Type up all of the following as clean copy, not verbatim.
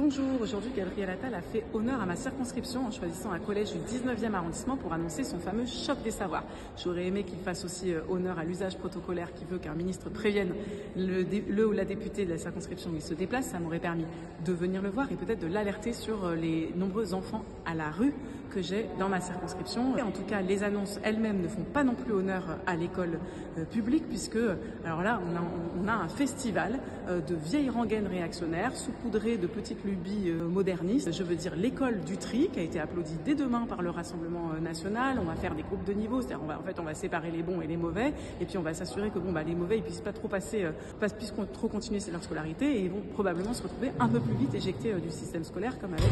Bonjour, aujourd'hui Gabriel Attal a fait honneur à ma circonscription en choisissant un collège du 19e arrondissement pour annoncer son fameux choc des savoirs. J'aurais aimé qu'il fasse aussi honneur à l'usage protocolaire qui veut qu'un ministre prévienne le ou la députée de la circonscription où il se déplace. Ça m'aurait permis de venir le voir et peut-être de l'alerter sur les nombreux enfants à la rue que j'ai dans ma circonscription. Et en tout cas, les annonces elles-mêmes ne font pas non plus honneur à l'école publique puisque, alors là, on a un festival de vieilles rengaines réactionnaires saupoudrées de petites lubies modernistes. Je veux dire l'école du tri qui a été applaudie dès demain par le Rassemblement national. On va faire des groupes de niveau, c'est-à-dire on va séparer les bons et les mauvais et puis on va s'assurer que les mauvais ils puissent pas trop puissent trop continuer leur scolarité et vont probablement se retrouver un peu plus vite éjectés du système scolaire comme avec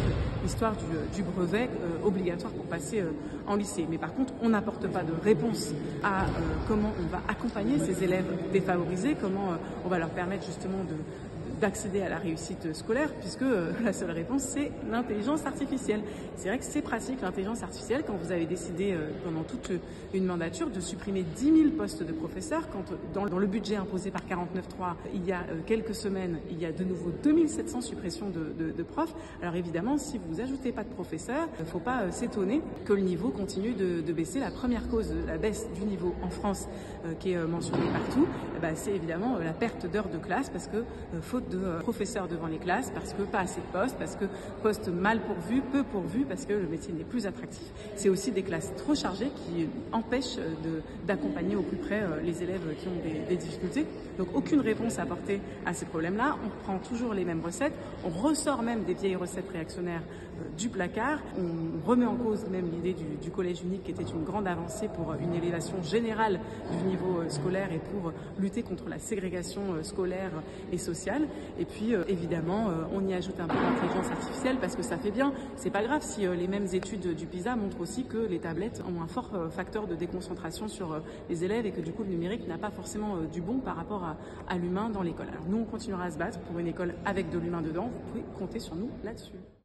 l'histoire du brevet obligatoire pour passer en lycée. Mais par contre, on n'apporte pas de réponse à comment on va accompagner ces élèves défavorisés, comment on va leur permettre justement d'accéder à la réussite scolaire, puisque la seule réponse, c'est l'intelligence artificielle. C'est vrai que c'est pratique, l'intelligence artificielle, quand vous avez décidé pendant toute une mandature de supprimer 10 000 postes de professeurs, quand dans le budget imposé par 49.3, il y a quelques semaines, il y a de nouveau 2700 suppressions de profs. Alors évidemment, si vous ajoutez pas de professeurs, il ne faut pas s'étonner que le niveau continue de baisser. La première cause de la baisse du niveau en France, qui est mentionnée partout, c'est évidemment la perte d'heures de classe, parce que faute de professeurs devant les classes, parce que pas assez de postes, parce que postes mal pourvus, peu pourvus, parce que le métier n'est plus attractif. C'est aussi des classes trop chargées qui empêchent d'accompagner au plus près les élèves qui ont des difficultés. Donc aucune réponse apportée à ces problèmes-là. On prend toujours les mêmes recettes, on ressort même des vieilles recettes réactionnaires du placard, on remet en cause même l'idée du collège unique qui était une grande avancée pour une élévation générale du niveau scolaire et pour lutter contre la ségrégation scolaire et sociale. Et puis évidemment, on y ajoute un peu d'intelligence artificielle parce que ça fait bien. C'est pas grave si les mêmes études du PISA montrent aussi que les tablettes ont un fort facteur de déconcentration sur les élèves et que du coup le numérique n'a pas forcément du bon par rapport à l'humain dans l'école. Alors nous, on continuera à se battre pour une école avec de l'humain dedans. Vous pouvez compter sur nous là-dessus.